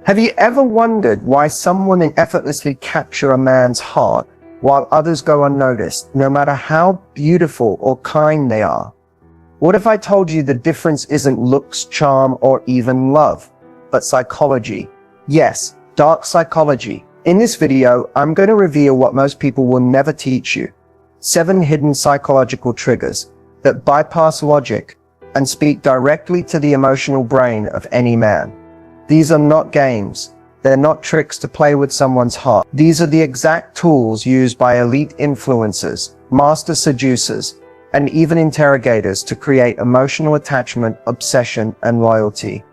Have you ever wondered why some women effortlessly capture a man's heart while others go unnoticed, no matter how beautiful or kind they are? What if I told you the difference isn't looks, charm, or even love, but psychology? Yes, dark psychology. In this video, I'm going to reveal what most people will never teach you. 7 hidden psychological triggers that bypass logic and speak directly to the emotional brain of any man. These are not games. They're not tricks to play with someone's heart. These are the exact tools used by elite influencers, master seducers, and even interrogators to create emotional attachment, obsession, and loyalty.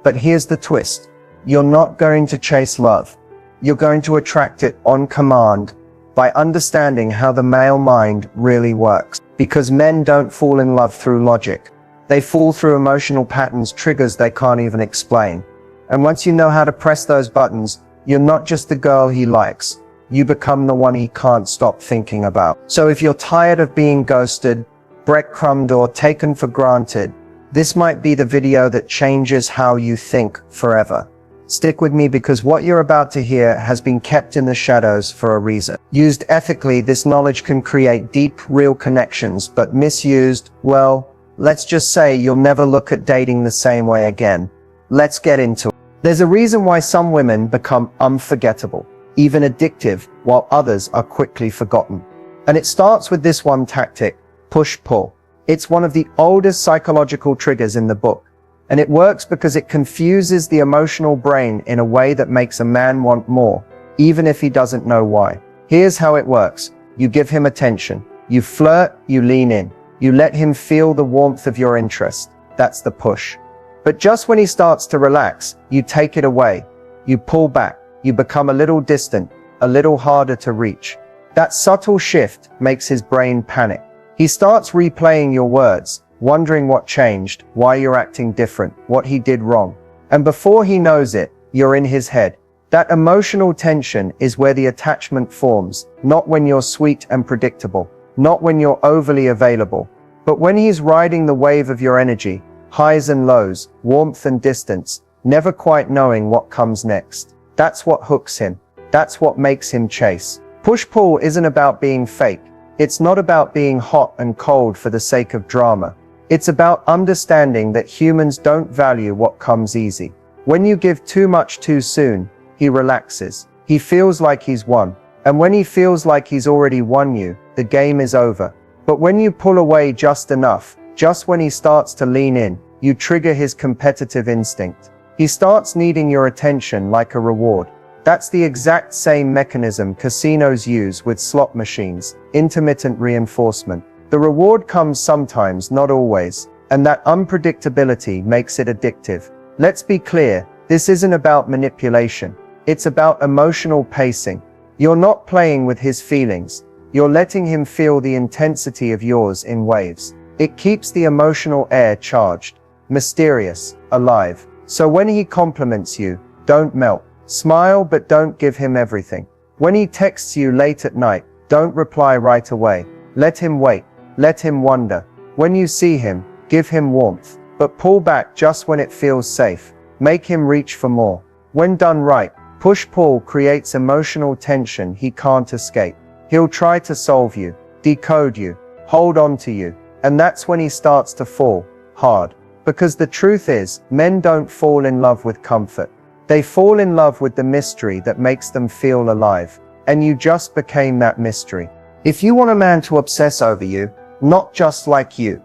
But here's the twist. You're not going to chase love. You're going to attract it on command by understanding how the male mind really works. Because men don't fall in love through logic. They fall through emotional patterns, triggers they can't even explain. And once you know how to press those buttons, you're not just the girl he likes. You become the one he can't stop thinking about. So if you're tired of being ghosted, breadcrumbed, or taken for granted, this might be the video that changes how you think forever. Stick with me, because what you're about to hear has been kept in the shadows for a reason. Used ethically, this knowledge can create deep, real connections, but misused, well, let's just say you'll never look at dating the same way again. Let's get into it. There's a reason why some women become unforgettable, even addictive, while others are quickly forgotten. And it starts with this one tactic: push-pull. It's one of the oldest psychological triggers in the book. And it works because it confuses the emotional brain in a way that makes a man want more, even if he doesn't know why. Here's how it works. You give him attention. You flirt, you lean in. You let him feel the warmth of your interest. That's the push. But just when he starts to relax, you take it away. You pull back. You become a little distant, a little harder to reach. That subtle shift makes his brain panic. He starts replaying your words, wondering what changed, why you're acting different, what he did wrong. And before he knows it, you're in his head. That emotional tension is where the attachment forms, not when you're sweet and predictable, not when you're overly available, but when he's riding the wave of your energy, highs and lows, warmth and distance, never quite knowing what comes next. That's what hooks him. That's what makes him chase. Push-pull isn't about being fake. It's not about being hot and cold for the sake of drama. It's about understanding that humans don't value what comes easy. When you give too much too soon, he relaxes. He feels like he's won. And when he feels like he's already won you, the game is over. But when you pull away just enough, just when he starts to lean in, you trigger his competitive instinct. He starts needing your attention like a reward. That's the exact same mechanism casinos use with slot machines: intermittent reinforcement. The reward comes sometimes, not always, and that unpredictability makes it addictive. Let's be clear, this isn't about manipulation. It's about emotional pacing. You're not playing with his feelings. You're letting him feel the intensity of yours in waves. It keeps the emotional air charged, mysterious, alive. So when he compliments you, don't melt. Smile, but don't give him everything. When he texts you late at night, don't reply right away. Let him wait. Let him wonder. When you see him, give him warmth, but pull back just when it feels safe. Make him reach for more. When done right, push-pull creates emotional tension he can't escape. He'll try to solve you, decode you, hold on to you, and that's when he starts to fall hard. Because the truth is, men don't fall in love with comfort. They fall in love with the mystery that makes them feel alive. And you just became that mystery. If you want a man to obsess over you, not just like you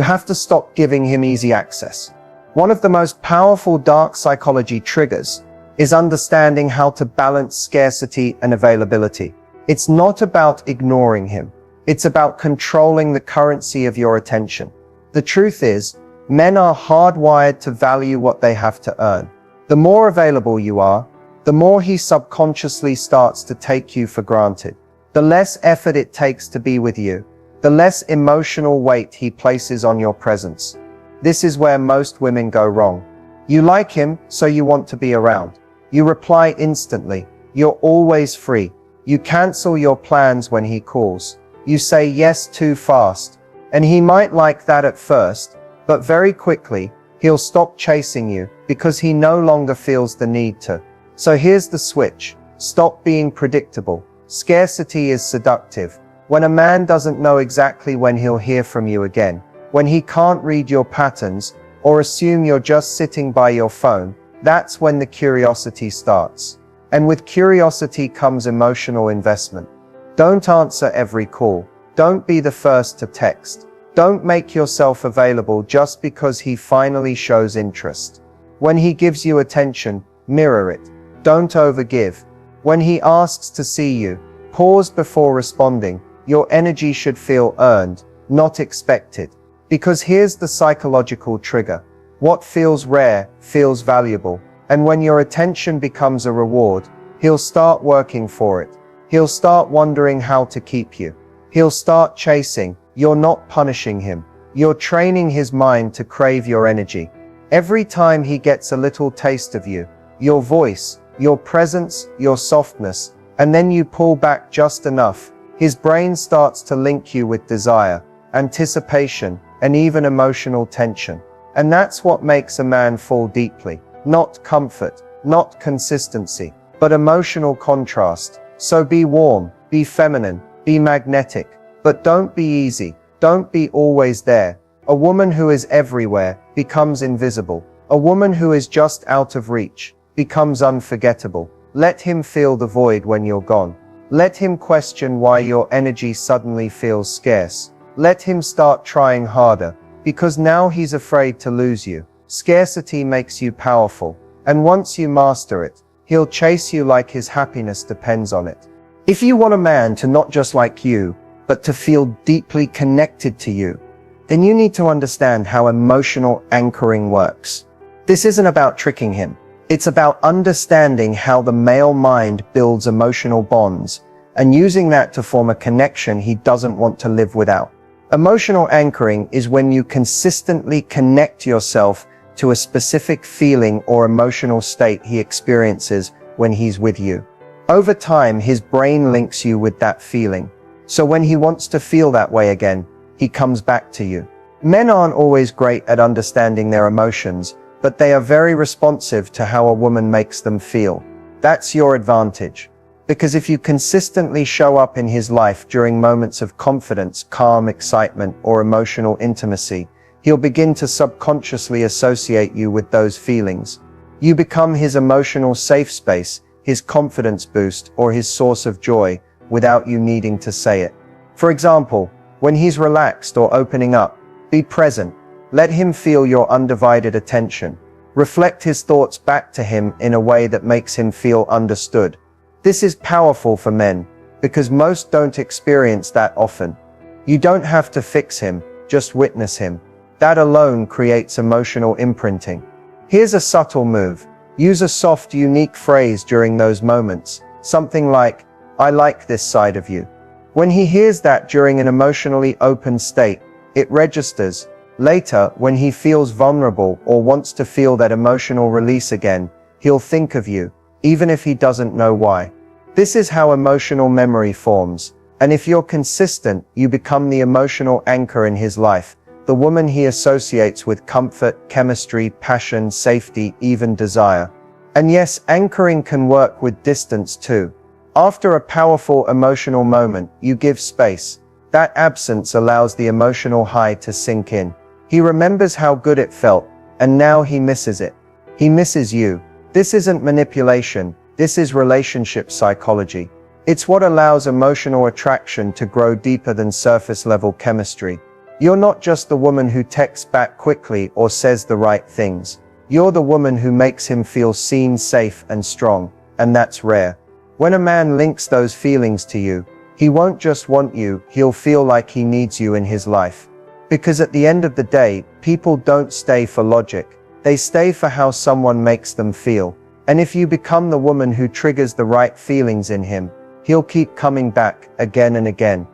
have to stop giving him easy access. One of the most powerful dark psychology triggers is understanding how to balance scarcity and availability. It's not about ignoring him. It's about controlling the currency of your attention. The truth is, men are hardwired to value what they have to earn. The more available you are, the more he subconsciously starts to take you for granted. The less effort it takes to be with you, the less emotional weight he places on your presence. This is where most women go wrong. You like him, so you want to be around. You reply instantly. You're always free. You cancel your plans when he calls. You say yes too fast. And he might like that at first, but very quickly, he'll stop chasing you because he no longer feels the need to. So here's the switch. Stop being predictable. Scarcity is seductive. When a man doesn't know exactly when he'll hear from you again, when he can't read your patterns, or assume you're just sitting by your phone, that's when the curiosity starts. And with curiosity comes emotional investment. Don't answer every call. Don't be the first to text. Don't make yourself available just because he finally shows interest. When he gives you attention, mirror it. Don't overgive. When he asks to see you, pause before responding. Your energy should feel earned, not expected. Because here's the psychological trigger. What feels rare, feels valuable. And when your attention becomes a reward, he'll start working for it. He'll start wondering how to keep you. He'll start chasing. You're not punishing him. You're training his mind to crave your energy. Every time he gets a little taste of you, your voice, your presence, your softness, and then you pull back just enough, his brain starts to link you with desire, anticipation, and even emotional tension. And that's what makes a man fall deeply. Not comfort, not consistency, but emotional contrast. So be warm, be feminine, be magnetic, but don't be easy. Don't be always there. A woman who is everywhere becomes invisible. A woman who is just out of reach becomes unforgettable. Let him feel the void when you're gone. Let him question why your energy suddenly feels scarce. Let him start trying harder, because now he's afraid to lose you. Scarcity makes you powerful, and once you master it, he'll chase you like his happiness depends on it. If you want a man to not just like you, but to feel deeply connected to you, then you need to understand how emotional anchoring works. This isn't about tricking him. It's about understanding how the male mind builds emotional bonds and using that to form a connection he doesn't want to live without. Emotional anchoring is when you consistently connect yourself to a specific feeling or emotional state he experiences when he's with you. Over time, his brain links you with that feeling. So when he wants to feel that way again, he comes back to you. Men aren't always great at understanding their emotions, but they are very responsive to how a woman makes them feel. That's your advantage. Because if you consistently show up in his life during moments of confidence, calm, excitement, or emotional intimacy, he'll begin to subconsciously associate you with those feelings. You become his emotional safe space, his confidence boost, or his source of joy, without you needing to say it. For example, when he's relaxed or opening up, be present. Let him feel your undivided attention. Reflect his thoughts back to him in a way that makes him feel understood. This is powerful for men, because most don't experience that often. You don't have to fix him, just witness him. That alone creates emotional imprinting. Here's a subtle move. Use a soft, unique phrase during those moments. Something like, "I like this side of you." When he hears that during an emotionally open state, it registers. Later, when he feels vulnerable or wants to feel that emotional release again, he'll think of you, even if he doesn't know why. This is how emotional memory forms. And if you're consistent, you become the emotional anchor in his life, the woman he associates with comfort, chemistry, passion, safety, even desire. And yes, anchoring can work with distance too. After a powerful emotional moment, you give space. That absence allows the emotional high to sink in. He remembers how good it felt, and now he misses it. He misses you. This isn't manipulation, this is relationship psychology. It's what allows emotional attraction to grow deeper than surface-level chemistry. You're not just the woman who texts back quickly or says the right things. You're the woman who makes him feel seen, safe, and strong, and that's rare. When a man links those feelings to you, he won't just want you, he'll feel like he needs you in his life. Because at the end of the day, people don't stay for logic, they stay for how someone makes them feel. And if you become the woman who triggers the right feelings in him, he'll keep coming back again and again.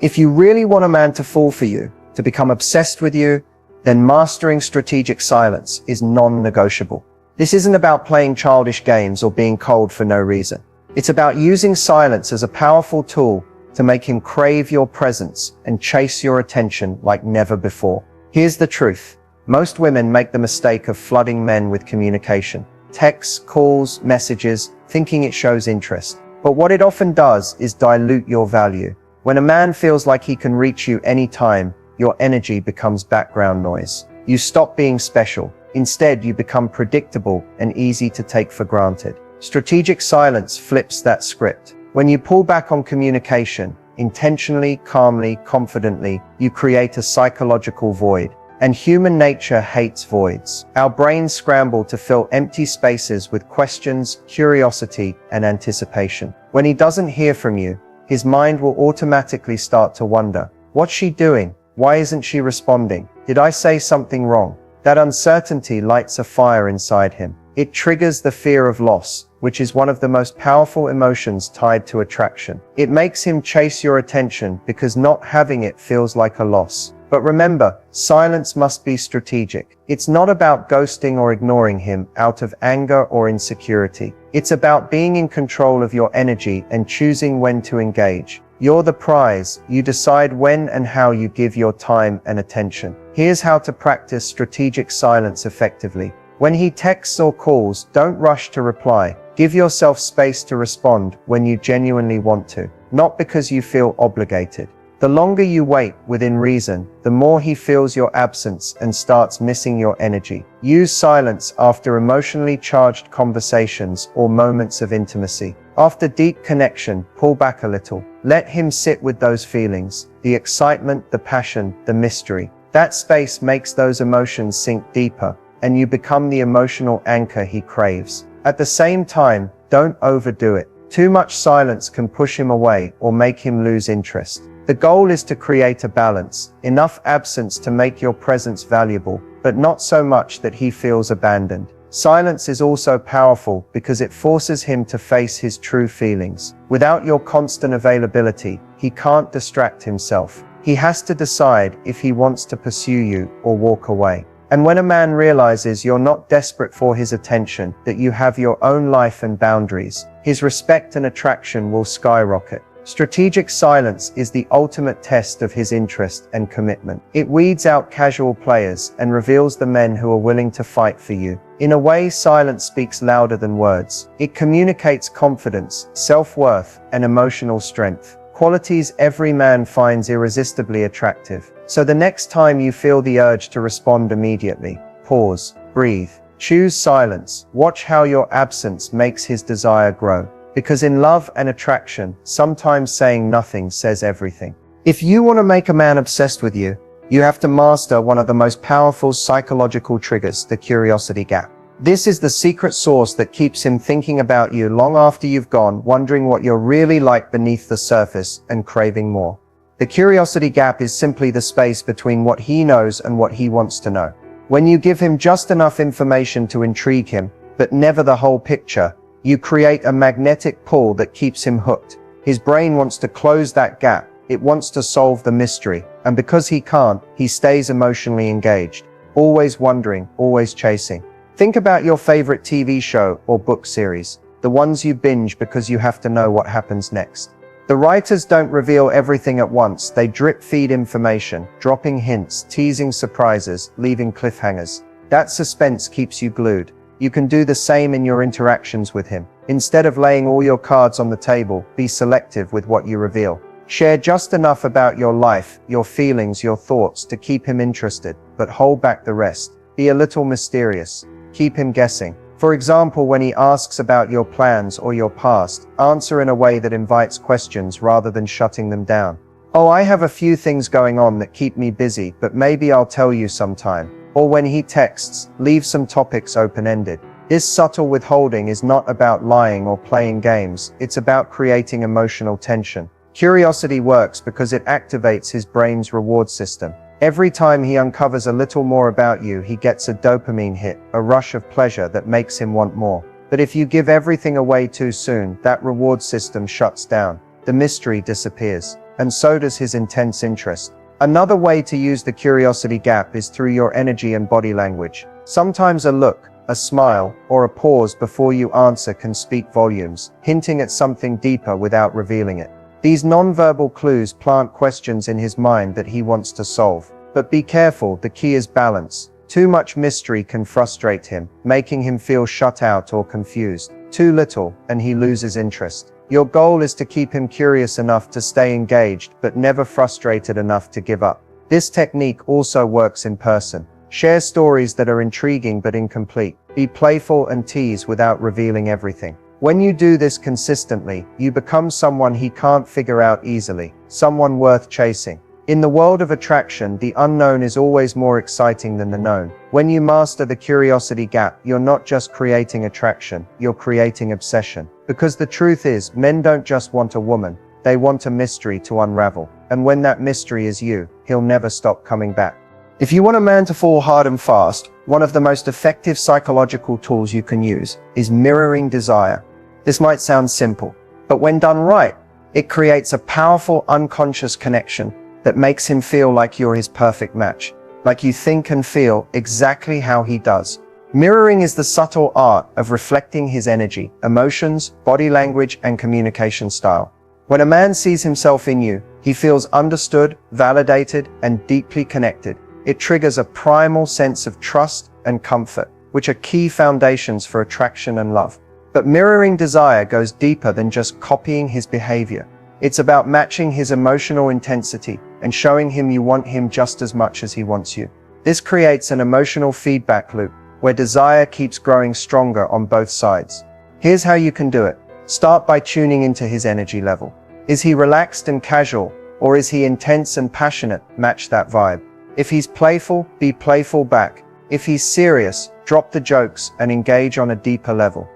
If you really want a man to fall for you, to become obsessed with you, then mastering strategic silence is non-negotiable. This isn't about playing childish games or being cold for no reason. It's about using silence as a powerful tool to make him crave your presence and chase your attention like never before. Here's the truth. Most women make the mistake of flooding men with communication. texts, calls, messages, thinking it shows interest. But what it often does is dilute your value. When a man feels like he can reach you anytime, your energy becomes background noise. You stop being special. Instead, you become predictable and easy to take for granted. Strategic silence flips that script. When you pull back on communication, intentionally, calmly, confidently, you create a psychological void. And human nature hates voids. Our brains scramble to fill empty spaces with questions, curiosity, and anticipation. When he doesn't hear from you, his mind will automatically start to wonder, what's she doing? Why isn't she responding? Did I say something wrong? That uncertainty lights a fire inside him. It triggers the fear of loss, which is one of the most powerful emotions tied to attraction. It makes him chase your attention because not having it feels like a loss. But remember, silence must be strategic. It's not about ghosting or ignoring him out of anger or insecurity. It's about being in control of your energy and choosing when to engage. You're the prize. You decide when and how you give your time and attention. Here's how to practice strategic silence effectively. When he texts or calls, don't rush to reply. Give yourself space to respond when you genuinely want to, not because you feel obligated. The longer you wait within reason, the more he feels your absence and starts missing your energy. Use silence after emotionally charged conversations or moments of intimacy. After deep connection, pull back a little. Let him sit with those feelings, the excitement, the passion, the mystery. That space makes those emotions sink deeper, and you become the emotional anchor he craves. At the same time, don't overdo it. Too much silence can push him away or make him lose interest. The goal is to create a balance, enough absence to make your presence valuable, but not so much that he feels abandoned. Silence is also powerful because it forces him to face his true feelings. Without your constant availability, he can't distract himself. He has to decide if he wants to pursue you or walk away. And when a man realizes you're not desperate for his attention, that you have your own life and boundaries, his respect and attraction will skyrocket. Strategic silence is the ultimate test of his interest and commitment. It weeds out casual players and reveals the men who are willing to fight for you. In a way, silence speaks louder than words. It communicates confidence, self-worth, and emotional strength, qualities every man finds irresistibly attractive. So the next time you feel the urge to respond immediately, pause, breathe, choose silence. Watch how your absence makes his desire grow. Because in love and attraction, sometimes saying nothing says everything. If you want to make a man obsessed with you, you have to master one of the most powerful psychological triggers, the curiosity gap. This is the secret sauce that keeps him thinking about you long after you've gone, wondering what you're really like beneath the surface and craving more. The curiosity gap is simply the space between what he knows and what he wants to know. When you give him just enough information to intrigue him, but never the whole picture, you create a magnetic pull that keeps him hooked. His brain wants to close that gap. It wants to solve the mystery. And because he can't, he stays emotionally engaged, always wondering, always chasing. Think about your favorite TV show or book series, the ones you binge because you have to know what happens next. The writers don't reveal everything at once. They drip feed information, dropping hints, teasing surprises, leaving cliffhangers. That suspense keeps you glued. You can do the same in your interactions with him. Instead of laying all your cards on the table, be selective with what you reveal. Share just enough about your life, your feelings, your thoughts to keep him interested, but hold back the rest. Be a little mysterious. Keep him guessing. For example, when he asks about your plans or your past, answer in a way that invites questions rather than shutting them down. Oh, I have a few things going on that keep me busy, but maybe I'll tell you sometime. Or when he texts, leave some topics open-ended. This subtle withholding is not about lying or playing games. It's about creating emotional tension. Curiosity works because it activates his brain's reward system. Every time he uncovers a little more about you, he gets a dopamine hit, a rush of pleasure that makes him want more. But if you give everything away too soon, that reward system shuts down. The mystery disappears. And so does his intense interest. Another way to use the curiosity gap is through your energy and body language. Sometimes a look, a smile, or a pause before you answer can speak volumes, hinting at something deeper without revealing it. These nonverbal clues plant questions in his mind that he wants to solve. But be careful, the key is balance. Too much mystery can frustrate him, making him feel shut out or confused. Too little, and he loses interest. Your goal is to keep him curious enough to stay engaged, but never frustrated enough to give up. This technique also works in person. Share stories that are intriguing but incomplete. Be playful and tease without revealing everything. When you do this consistently, you become someone he can't figure out easily, someone worth chasing. In the world of attraction, the unknown is always more exciting than the known. When you master the curiosity gap, you're not just creating attraction, you're creating obsession. Because the truth is, men don't just want a woman, they want a mystery to unravel. And when that mystery is you, he'll never stop coming back. If you want a man to fall hard and fast, one of the most effective psychological tools you can use is mirroring desire. This might sound simple, but when done right, it creates a powerful unconscious connection that makes him feel like you're his perfect match, like you think and feel exactly how he does. Mirroring is the subtle art of reflecting his energy, emotions, body language, and communication style. When a man sees himself in you, he feels understood, validated, and deeply connected. It triggers a primal sense of trust and comfort, which are key foundations for attraction and love. But mirroring desire goes deeper than just copying his behavior. It's about matching his emotional intensity and showing him you want him just as much as he wants you. This creates an emotional feedback loop where desire keeps growing stronger on both sides. Here's how you can do it. Start by tuning into his energy level. Is he relaxed and casual, or is he intense and passionate? Match that vibe. If he's playful, be playful back. If he's serious, drop the jokes and engage on a deeper level.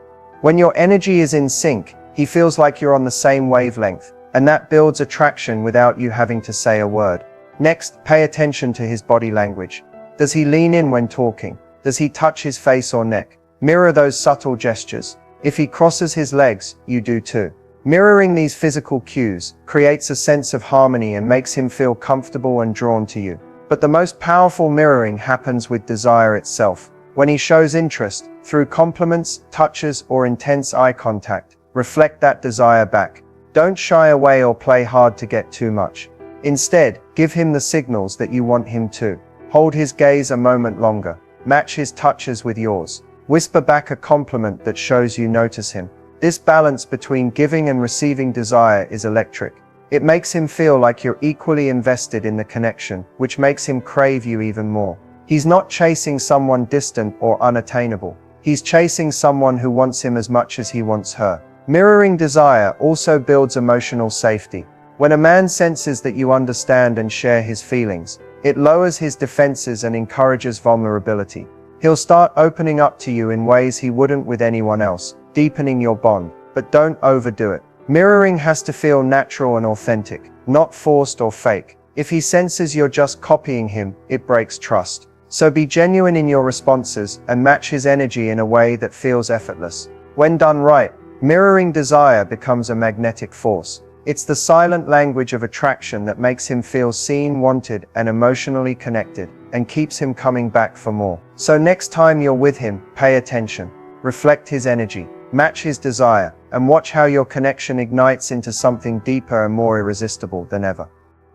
When your energy is in sync, he feels like you're on the same wavelength, and that builds attraction without you having to say a word. Next, pay attention to his body language. Does he lean in when talking? Does he touch his face or neck? Mirror those subtle gestures. If he crosses his legs, you do too. Mirroring these physical cues creates a sense of harmony and makes him feel comfortable and drawn to you. But the most powerful mirroring happens with desire itself. When he shows interest, through compliments, touches, or intense eye contact, reflect that desire back. Don't shy away or play hard to get too much. Instead, give him the signals that you want him to. Hold his gaze a moment longer. Match his touches with yours. Whisper back a compliment that shows you notice him. This balance between giving and receiving desire is electric. It makes him feel like you're equally invested in the connection, which makes him crave you even more. He's not chasing someone distant or unattainable. He's chasing someone who wants him as much as he wants her. Mirroring desire also builds emotional safety. When a man senses that you understand and share his feelings, it lowers his defenses and encourages vulnerability. He'll start opening up to you in ways he wouldn't with anyone else, deepening your bond. But don't overdo it. Mirroring has to feel natural and authentic, not forced or fake. If he senses you're just copying him, it breaks trust. So be genuine in your responses and match his energy in a way that feels effortless. When done right, mirroring desire becomes a magnetic force. It's the silent language of attraction that makes him feel seen, wanted, and emotionally connected, and keeps him coming back for more. So next time you're with him, pay attention. Reflect his energy, match his desire, and watch how your connection ignites into something deeper and more irresistible than ever.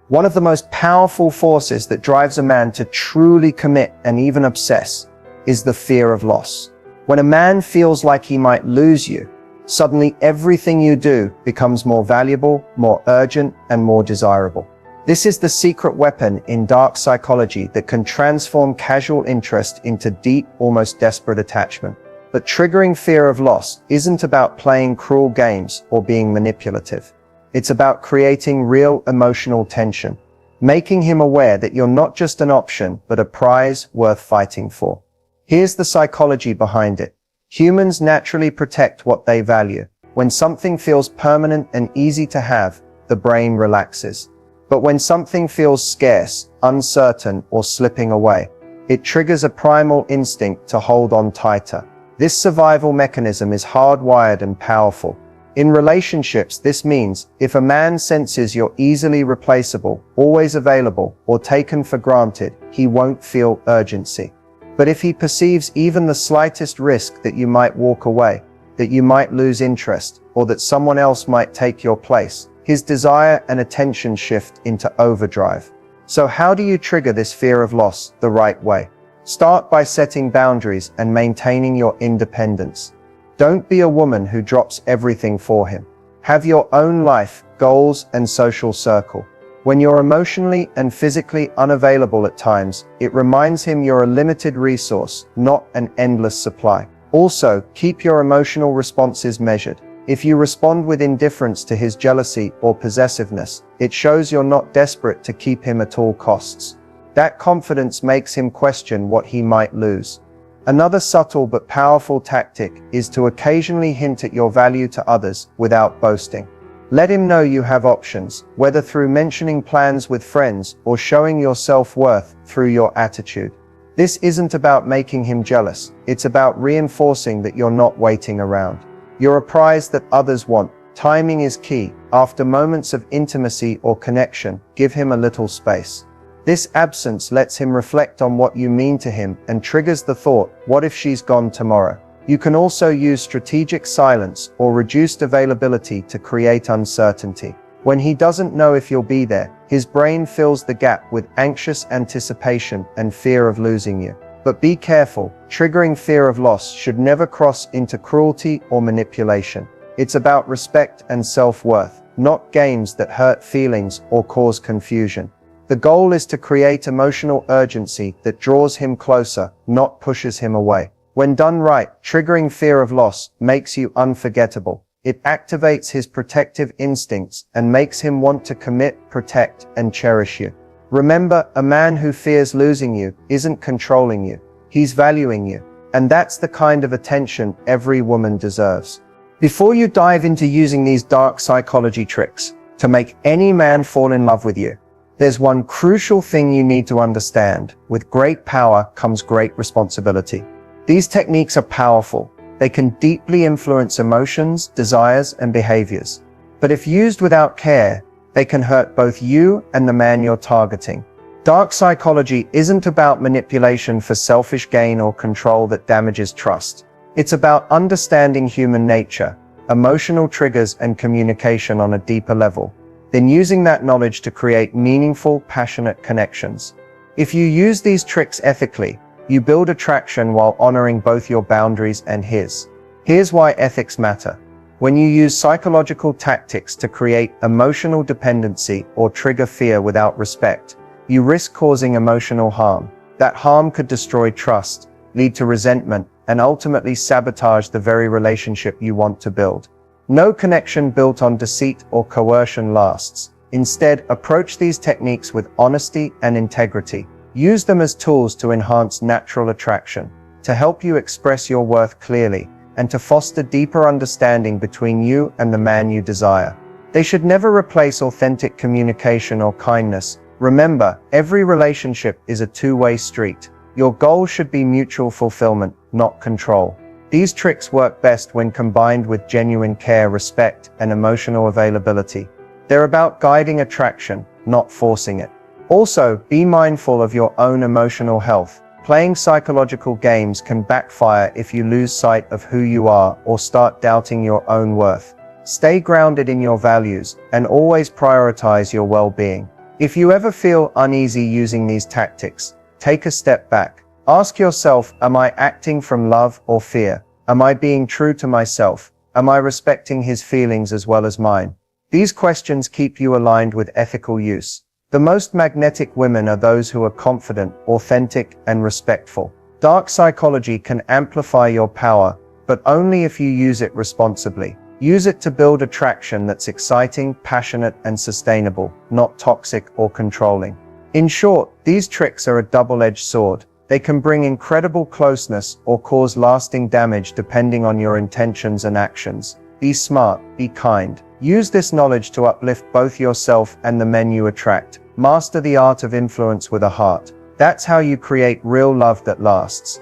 One of the most powerful forces that drives a man to truly commit and even obsess is the fear of loss. When a man feels like he might lose you, suddenly everything you do becomes more valuable, more urgent, and more desirable. This is the secret weapon in dark psychology that can transform casual interest into deep, almost desperate attachment. But triggering fear of loss isn't about playing cruel games or being manipulative. It's about creating real emotional tension, making him aware that you're not just an option, but a prize worth fighting for. Here's the psychology behind it. Humans naturally protect what they value. When something feels permanent and easy to have, the brain relaxes. But when something feels scarce, uncertain, or slipping away, it triggers a primal instinct to hold on tighter. This survival mechanism is hardwired and powerful. In relationships, this means if a man senses you're easily replaceable, always available, or taken for granted, he won't feel urgency. But if he perceives even the slightest risk that you might walk away, that you might lose interest, or that someone else might take your place, his desire and attention shift into overdrive. So how do you trigger this fear of loss the right way? Start by setting boundaries and maintaining your independence. Don't be a woman who drops everything for him. Have your own life, goals, and social circle. When you're emotionally and physically unavailable at times, it reminds him you're a limited resource, not an endless supply. Also, keep your emotional responses measured. If you respond with indifference to his jealousy or possessiveness, it shows you're not desperate to keep him at all costs. That confidence makes him question what he might lose. Another subtle but powerful tactic is to occasionally hint at your value to others without boasting. Let him know you have options, whether through mentioning plans with friends or showing your self-worth through your attitude. This isn't about making him jealous, it's about reinforcing that you're not waiting around. You're a prize that others want. Timing is key. After moments of intimacy or connection, give him a little space. This absence lets him reflect on what you mean to him and triggers the thought, what if she's gone tomorrow? You can also use strategic silence or reduced availability to create uncertainty. When he doesn't know if you'll be there, his brain fills the gap with anxious anticipation and fear of losing you. But be careful, triggering fear of loss should never cross into cruelty or manipulation. It's about respect and self-worth, not games that hurt feelings or cause confusion. The goal is to create emotional urgency that draws him closer, not pushes him away. When done right, triggering fear of loss makes you unforgettable. It activates his protective instincts and makes him want to commit, protect, and cherish you. Remember, a man who fears losing you isn't controlling you. He's valuing you. And that's the kind of attention every woman deserves. Before you dive into using these dark psychology tricks to make any man fall in love with you, there's one crucial thing you need to understand. With great power comes great responsibility. These techniques are powerful. They can deeply influence emotions, desires, and behaviors. But if used without care, they can hurt both you and the man you're targeting. Dark psychology isn't about manipulation for selfish gain or control that damages trust. It's about understanding human nature, emotional triggers, and communication on a deeper level. Then using that knowledge to create meaningful, passionate connections. If you use these tricks ethically, you build attraction while honoring both your boundaries and his. Here's why ethics matter. When you use psychological tactics to create emotional dependency or trigger fear without respect, you risk causing emotional harm. That harm could destroy trust, lead to resentment, and ultimately sabotage the very relationship you want to build. No connection built on deceit or coercion lasts. Instead, approach these techniques with honesty and integrity. Use them as tools to enhance natural attraction, to help you express your worth clearly, and to foster deeper understanding between you and the man you desire. They should never replace authentic communication or kindness. Remember, every relationship is a two-way street. Your goal should be mutual fulfillment, not control. These tricks work best when combined with genuine care, respect, and emotional availability. They're about guiding attraction, not forcing it. Also, be mindful of your own emotional health. Playing psychological games can backfire if you lose sight of who you are or start doubting your own worth. Stay grounded in your values and always prioritize your well-being. If you ever feel uneasy using these tactics, take a step back. Ask yourself, am I acting from love or fear? Am I being true to myself? Am I respecting his feelings as well as mine? These questions keep you aligned with ethical use. The most magnetic women are those who are confident, authentic, and respectful. Dark psychology can amplify your power, but only if you use it responsibly. Use it to build attraction that's exciting, passionate, and sustainable, not toxic or controlling. In short, these tricks are a double-edged sword. They can bring incredible closeness or cause lasting damage depending on your intentions and actions. Be smart, be kind. Use this knowledge to uplift both yourself and the men you attract. Master the art of influence with a heart. That's how you create real love that lasts.